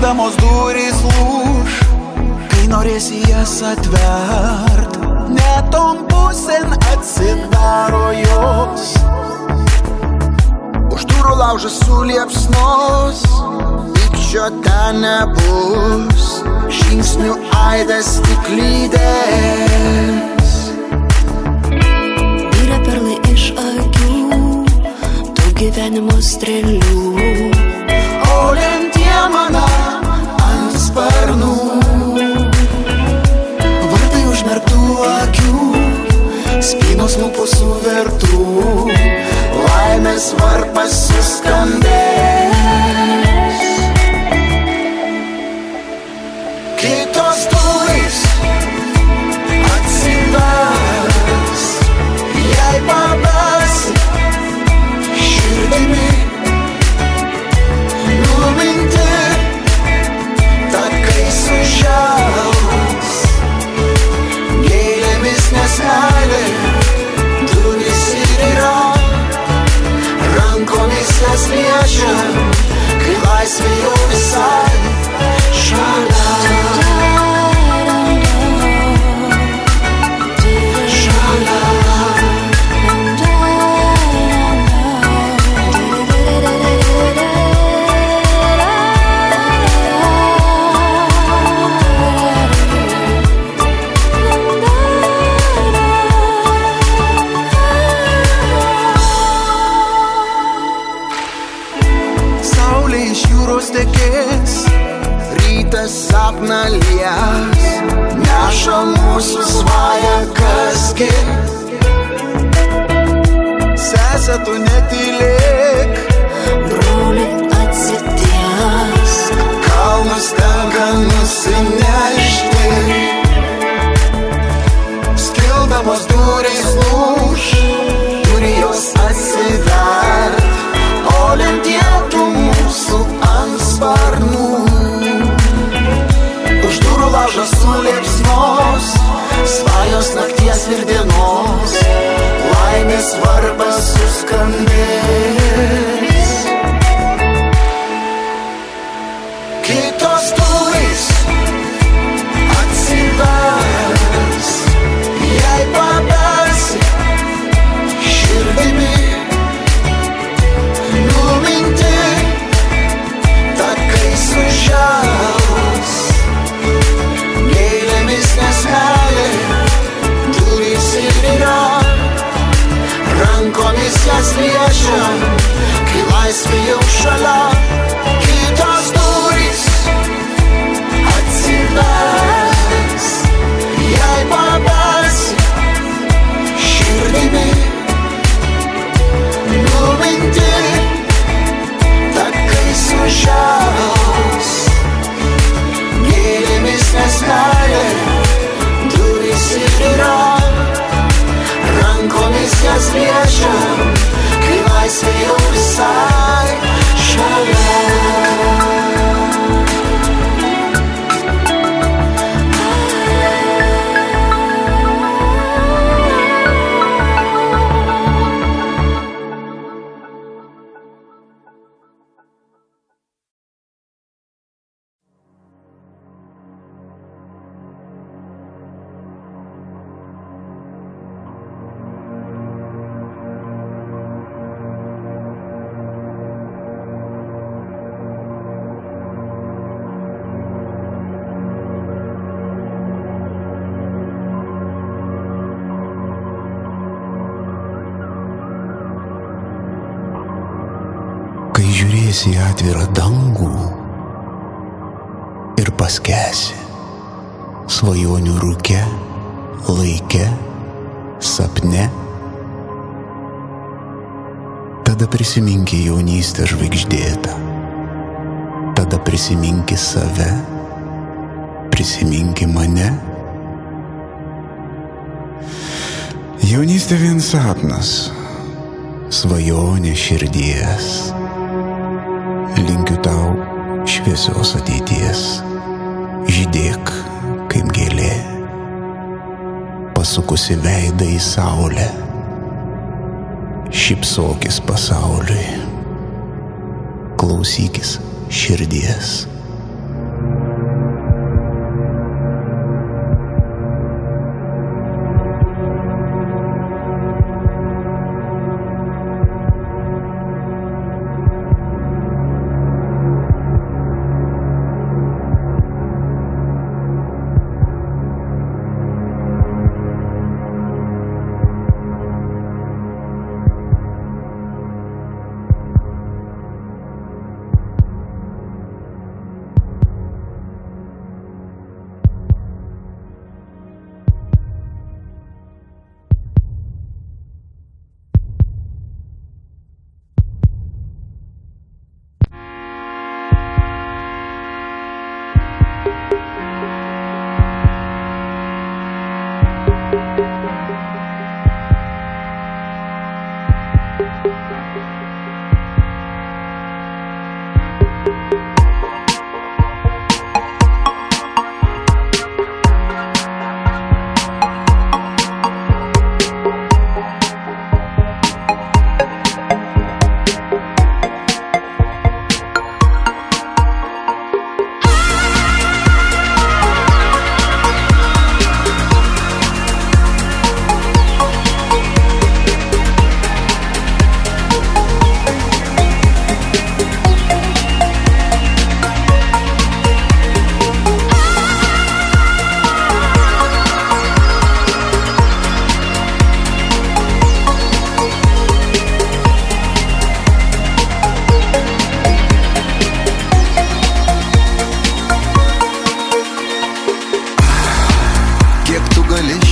Spildamos durys lūš, kai norėsi jas atvert, net ton pusėn atsidaro jos. Už durų laužas suliepsnos, pykčio ten nebus, žingsnių aidas tik lydės. Vyra perlai iš akių, daug gyvenimo strėlių, o lentie mana ant sparnų. Vartai užmerktų akių, spynos lūpų suvertų, laimės varpas suskambės. Kitos durys atsivers, jei pabelsi širdimi. Numinti takai sužels, gėlėmis nes meilė durys ir yra. Rankomis jas liečiam, kai laisvė jau visai šalia. Tekės, rytas sapną lies, neša mūsų svają kasgi. Sese, tu netylėk, broli atsitiesk, kalnus tenka nusinešti. Skildamos durys lūš, turi jos atsivert, o lentėtų mūsų ant sparnų. Už durų laužas suliepsnos, svajos nakties ir dienos, laimės varpas suskambės. Kitos durys atsivers, jei pabelsi širdimi. Numinti takai sužels, gėlėmis nes meilė durys ir yra. Rankomis jas liečiam, kai laisvė jau šalia. Kitos durys atsivers, jei pabelsi širdimi. Numinti takai sužels, gėlėmis nes meilė durys ir yra. Rankomis jas liečiam, kai laisvė jau visai šalia. Kai žiūrėsi į atvirą dangų ir paskęsi svajonių rūke, laike, sapne, tada prisiminki jaunystę žvaigždėtą, tada prisiminki save, prisiminki mane. Jaunystė vien sapnas, svajonė širdies. Linkiu tau šviesios ateities, žydėk kaip gėlė, pasukusi veidą į saulę, šypsokis pasauliui, klausykis širdies.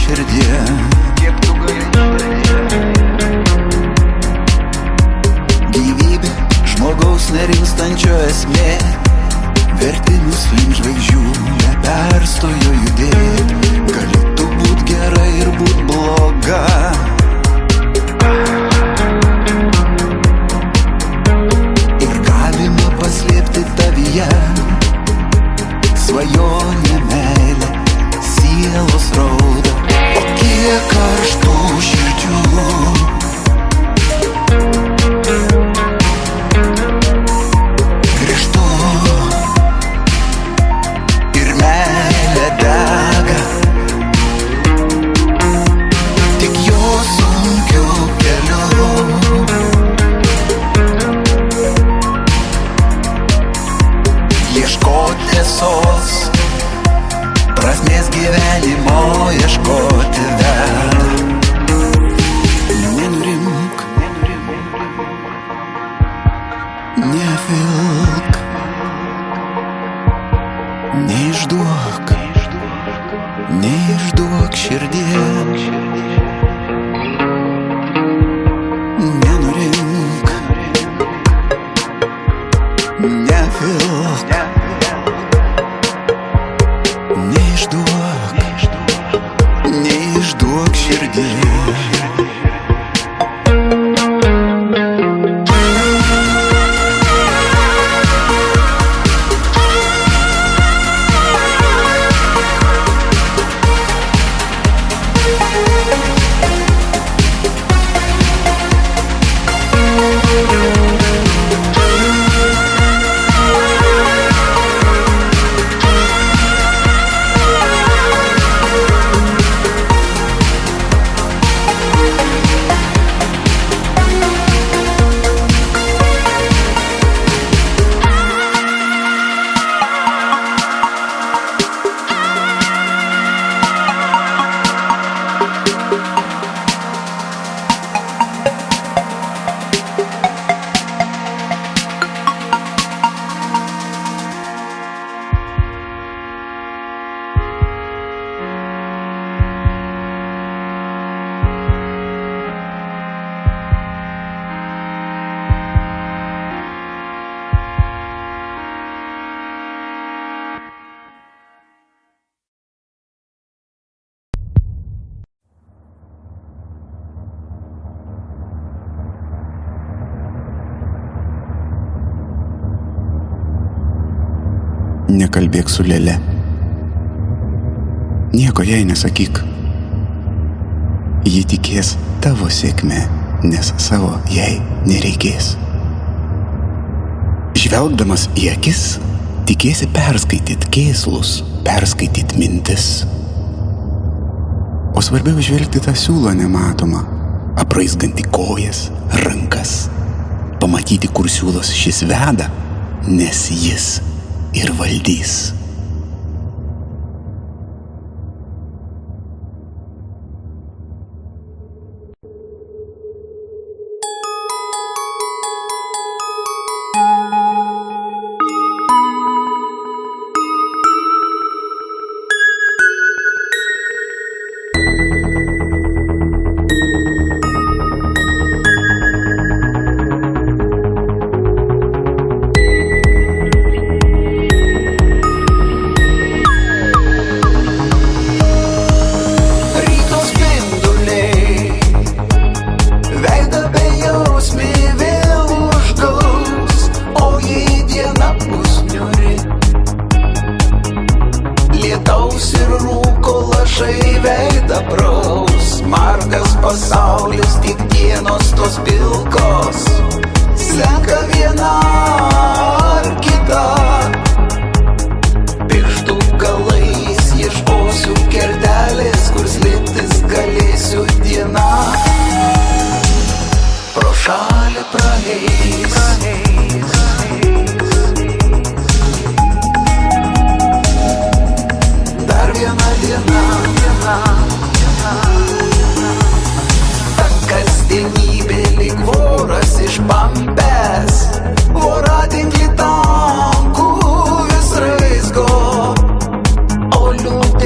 širdie. Kiek tu gali Gyvybė, žmogaus nerimstančio esmė, vertimus link žvaigždžių neperstojo judėt. Gali tu būt gera ir būt bloga, ir galima paslėpti tavyje svajonę, meilę, sielos raudą. O kiek karštų širdžių grįžtu ir meilė dega, tik jo sunkiu keliu. Ieškoti tiesos, prasmės gyvenimo ieškoti veda. Nenurimk, nevilk, neišduok, neišduok širdie. Nenurimk, nevilk, neišduok, neišduok širdie. Nekalbėk su lėle, nieko jai nesakyk. Ji tikės tavo sėkme, nes savo jai nereikės. Žvelgdamas į akis, tikėsi perskaityt kėslus, perskaityt mintis. O svarbiau žvelgti tą siūlą nematomą, apraizgantį kojas, rankas, pamatyti, kur siūlas šis veda, nes jis ir valdys. Pasaulis tik dienos tos pilkos, slenka viena ar kita. Pirštų galais ieškosiu kertelės, kur slėptis galėsiu dieną. Pro šalį praeis, dar viena diena. Kasdienybė lyg voras iš pampės, voratinklį tankų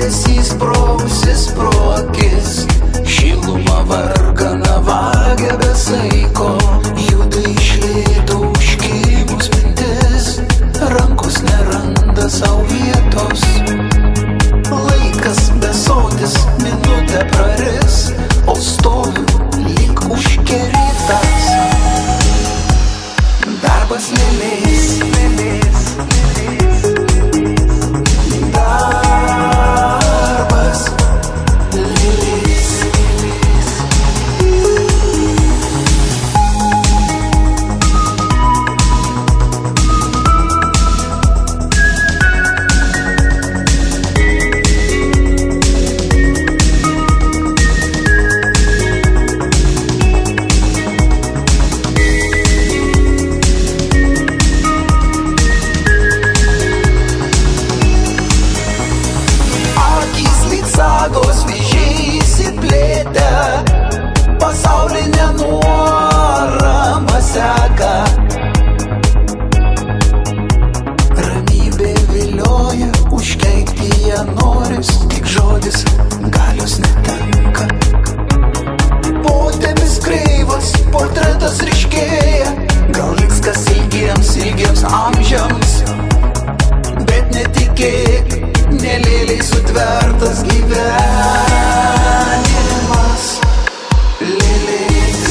liūdesys prausis pro akis, šilumą varganą vagia be saiko, juda iš lėto užkimus mintis, rankos neranda sau vietos. Laikas besotis, minutę praris, o stoviu lyg užkerėtas. Darbas lėlės, darbas lėlės. Sagos vyzdžiai įsiplėtę, pasaulinė nuorama seka. Ramybė vilioja, užkeikti ją noris, tik žodis galios netenka. Potėmis kreivas, portretas ryškėja, gal liks kas ilgiems amžiams, bet netikėk, nelėliai sutvertas gyvenimas. Lėlės,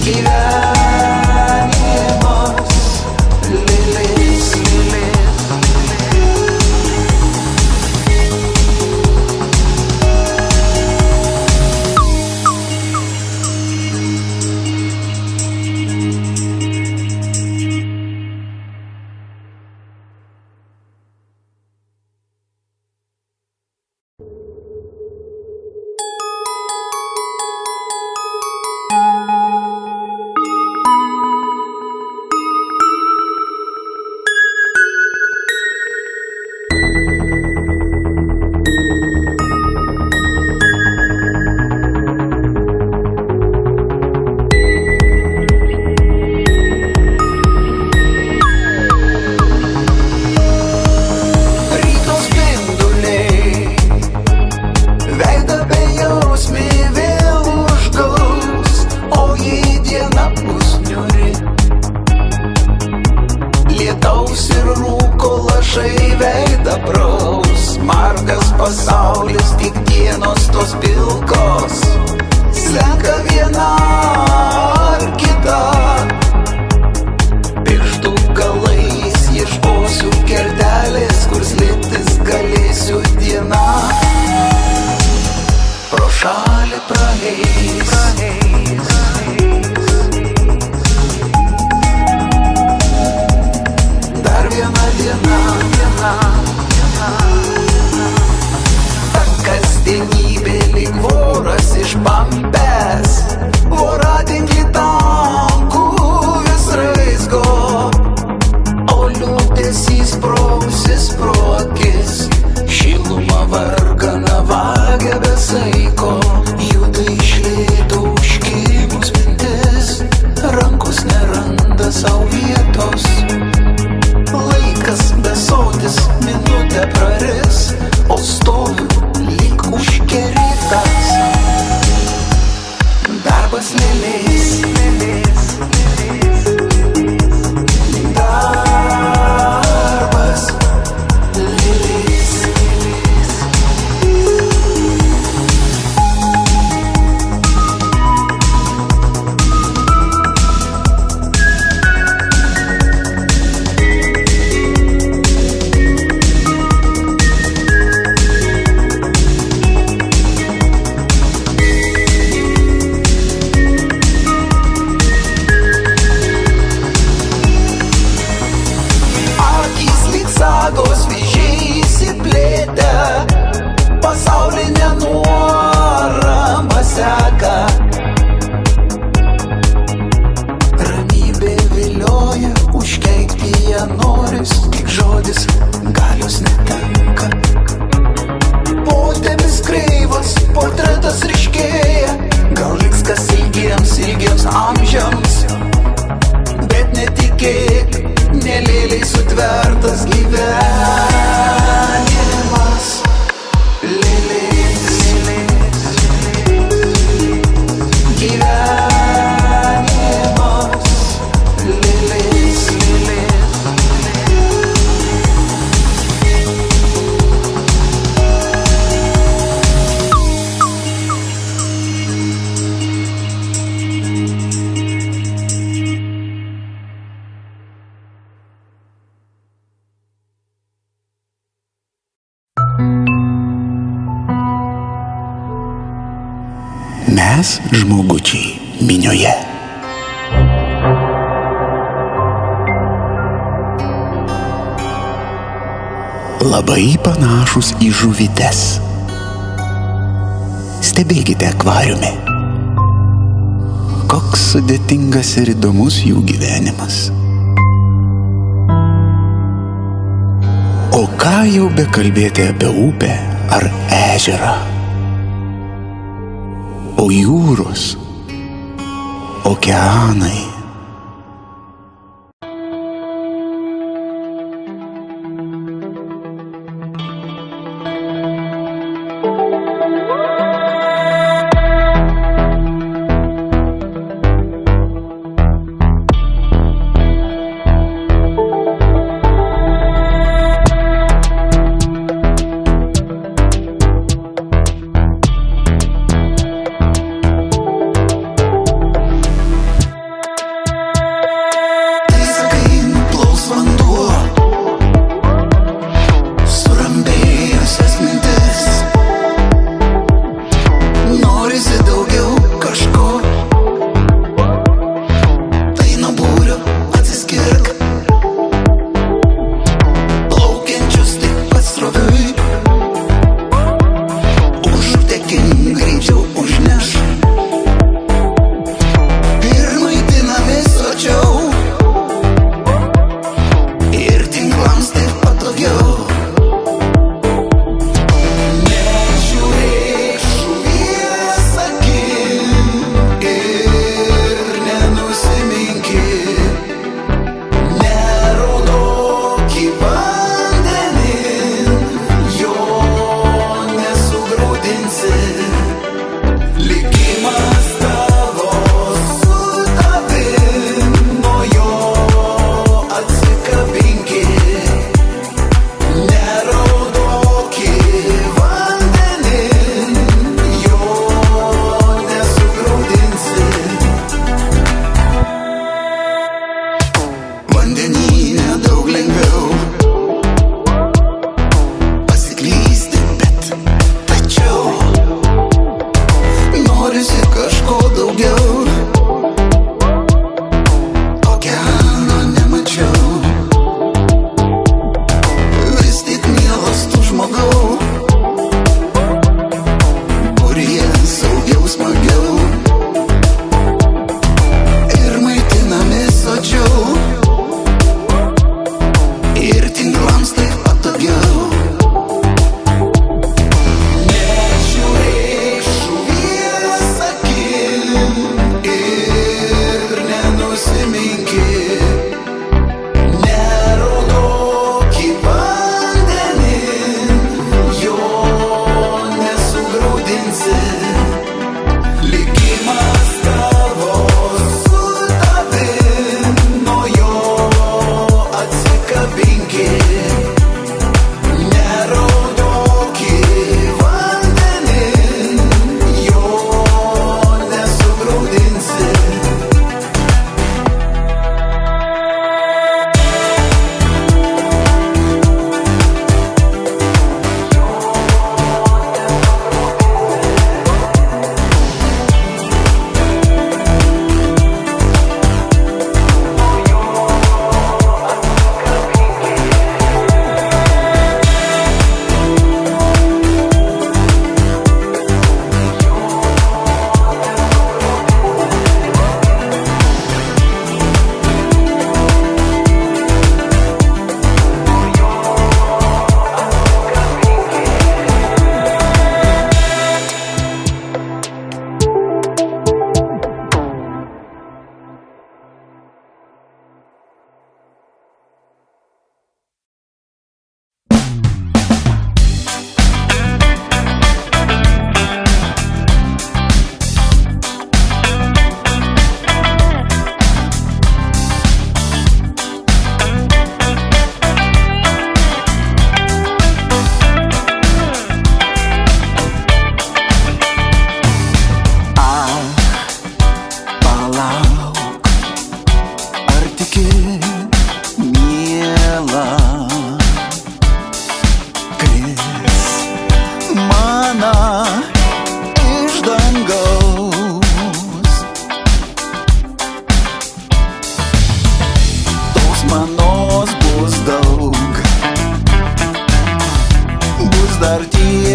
gyvenimas. Lėlės, veidą praus, margas pasaulis, tik dienos tos pilkos, slenka viena ar kita. Pirštų galais ieškosiu kertelės, kur slėptis galėsiu dieną. Pro šalį praeis. Dar viena diena. Ta kasdienybė lyg voras iš pampės, voratinklį tankų vis raizgo, o liūdesys prausis pro akis, šilumą varganą vagia be saiko, juda iš lėto užkimus mintis, rankos neranda sau vietos. Laikas besotis, minutę praris, o stoviu lyg užkerėtas. Darbas lėlės, darbas lėlės. Mes žmogučiai minioje. Labai panašus į žuvytes. Stebėkite akvariume. Koks sudėtingas ir įdomus jų gyvenimas. O ką jau bekalbėti apie upę ar ežerą? O jūros, okeanai.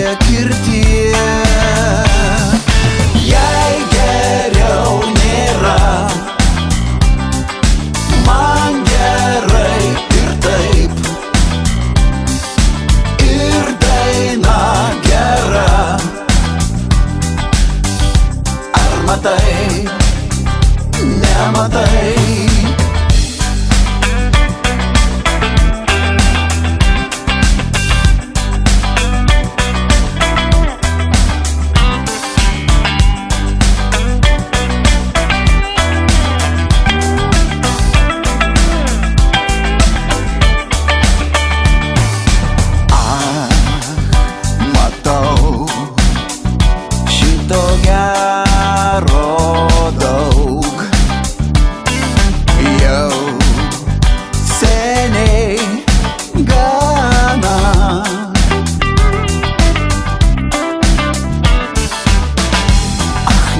tiek ir tiek. Jei geriau nėra, man gerai ir taip. Ir daina gera. Ar matai, nematai?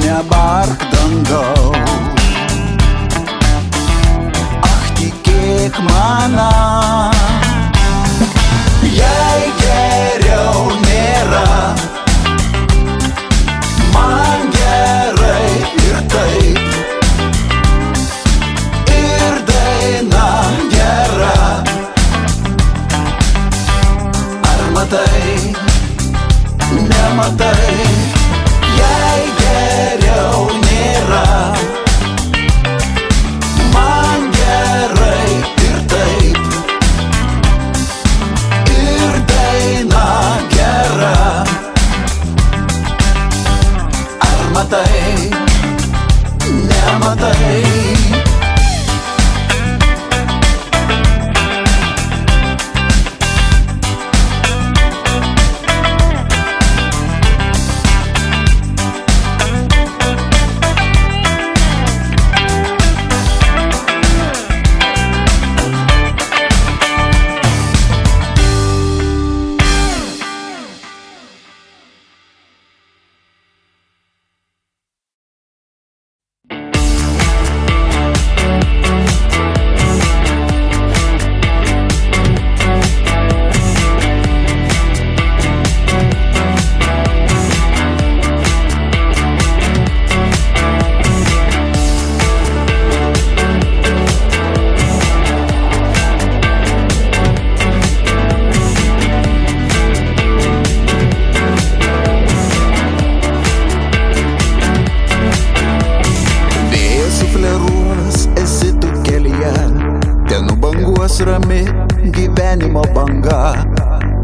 Nebark dangau, ach tikėk mana. Jei geriau nėra, man gerai ir taip. Ir daina gera. Ar matai, nematai? Jei geriau nėra, man gerai ir taip. Ir daina gera. Ar matai, nematai? Rami gyvenimo banga,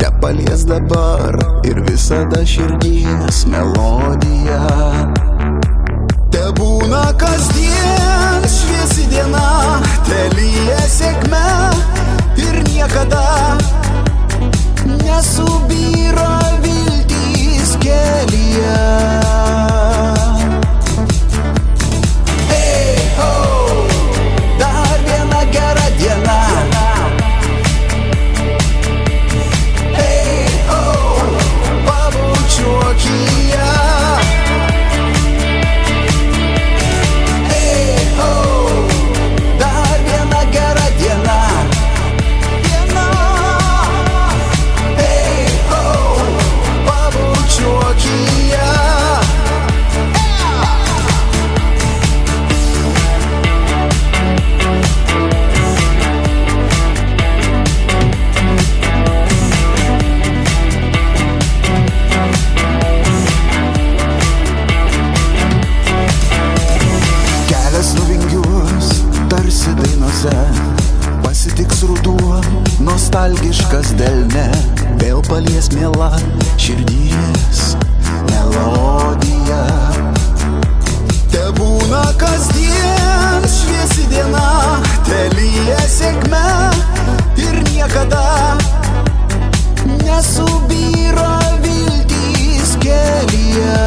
te palies dabar ir visada širdies melodija. Te būna kasdien šviesi diena, te lyja sėkme ir niekada nesubyra viltys kelyje. Hey ho, dar viena gera diena. Pasitiks ruduo, nostalgiškas delne, vėl palies miela širdies melodija. Te būna kasdien šviesi diena, te lyja sėkme ir niekada nesubyra viltys kelyje.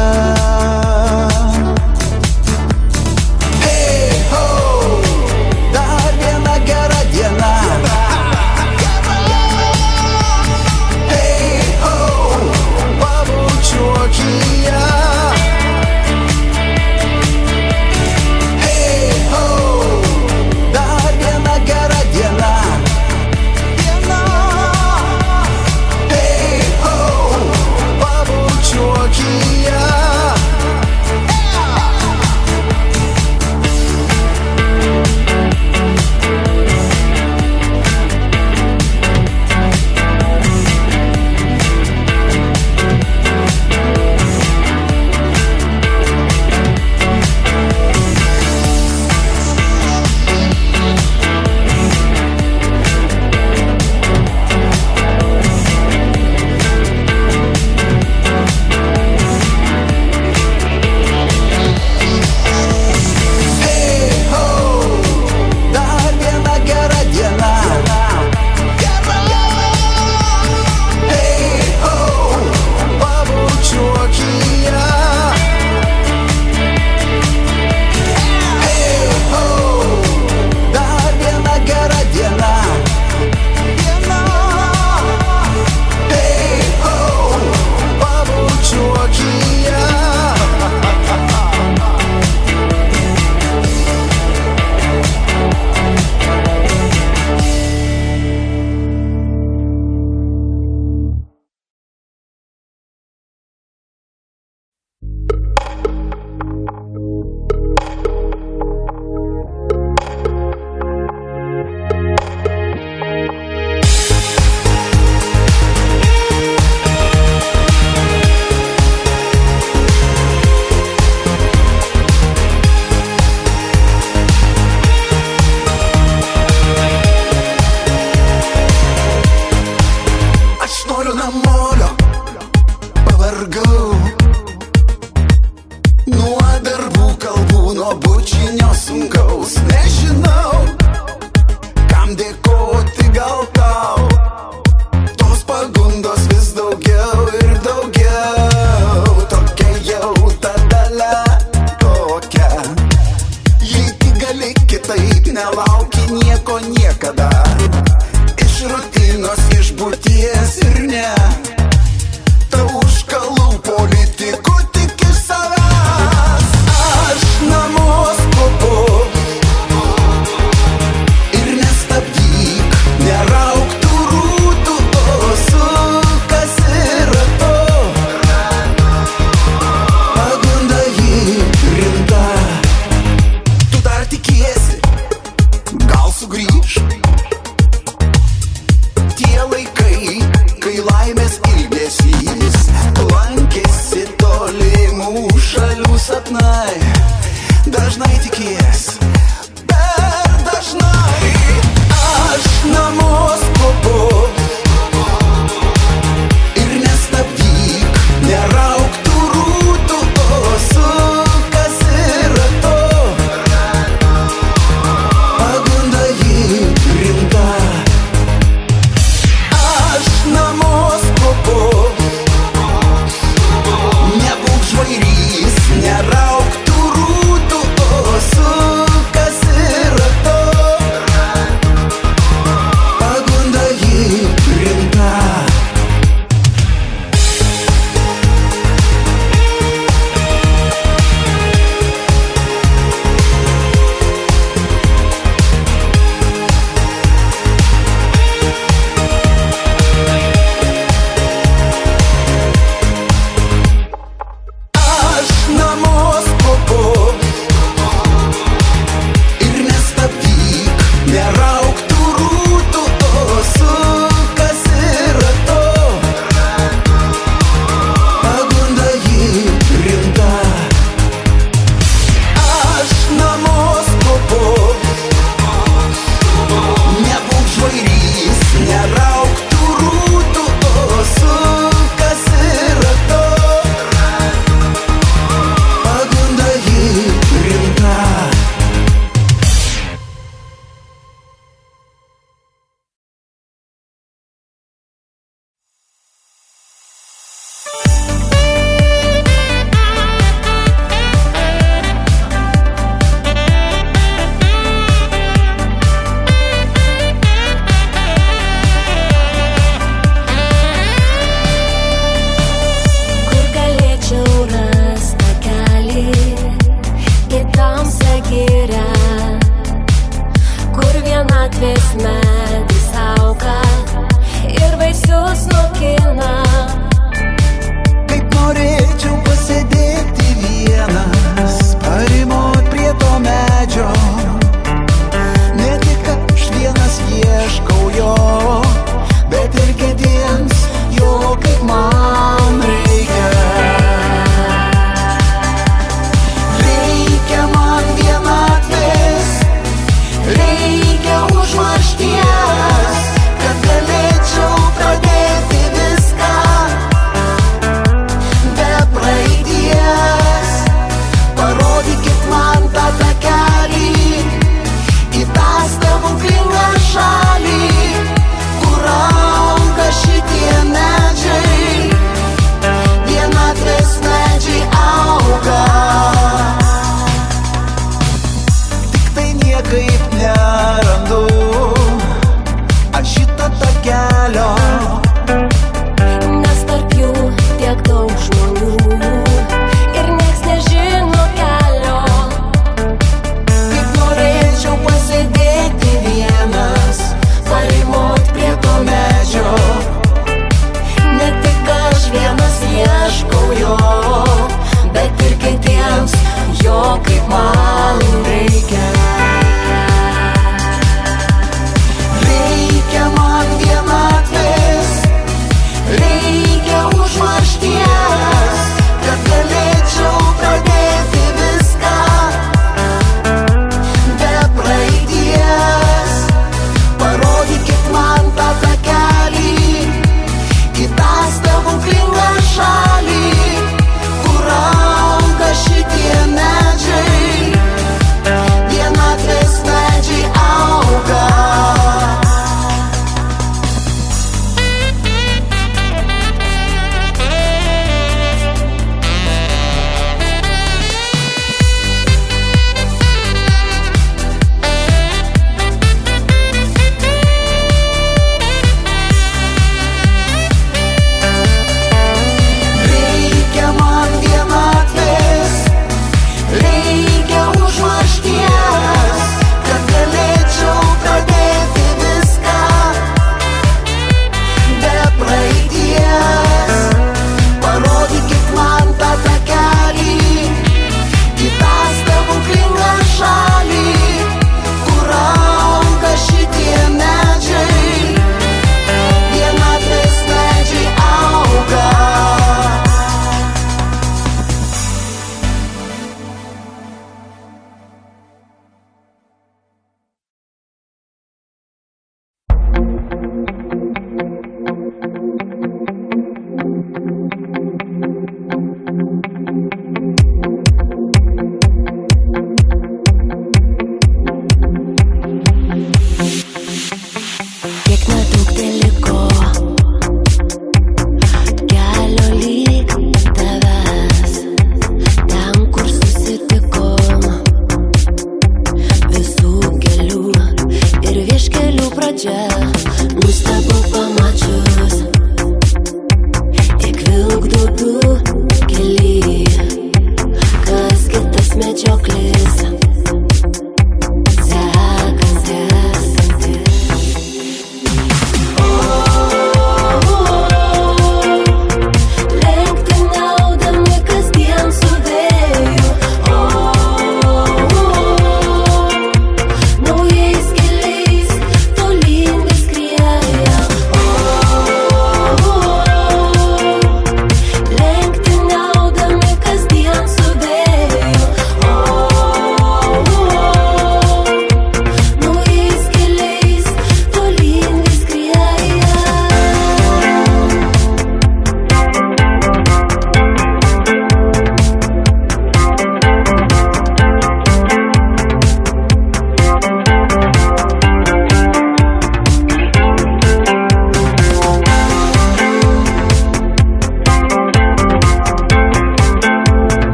pilna molio, pavargau nuo darbų, kalbų, nuo bučinio sunkaus. Nežinau, kam dėkoti, gal tau. Tos pagundos vis daugiau ir daugiau. Tokia jau ta dalia, tokia. Jei tik gali kitaip, nelauki nieko niekada. Iš rutinos, iš būties ir ne. Tau užkalų po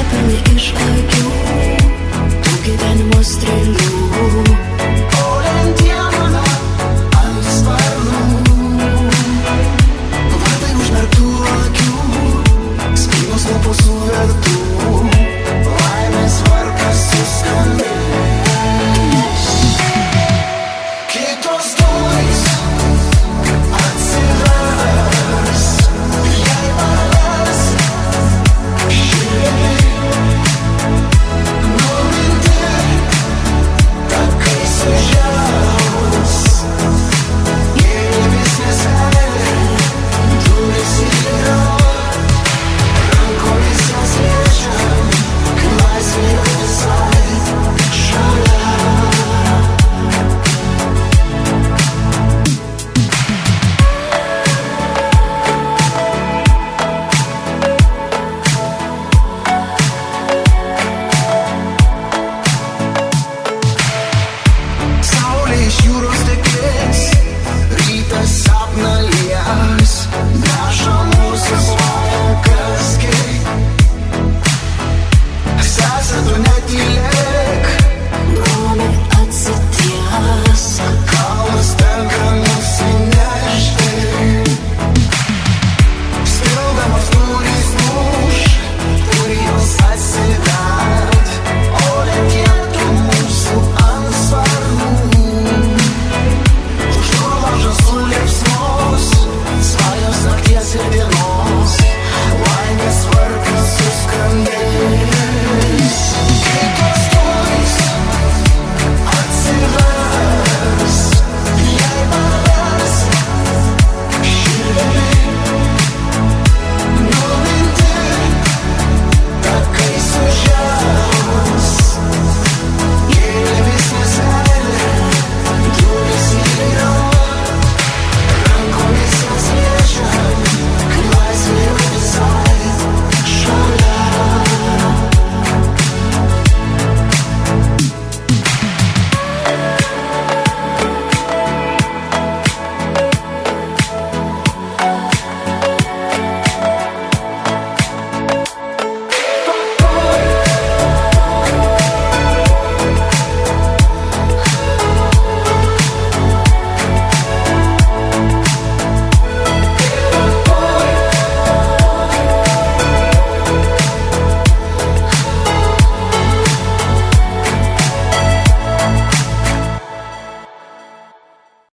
nepilnai iš akių tų gyvenimo strėlių.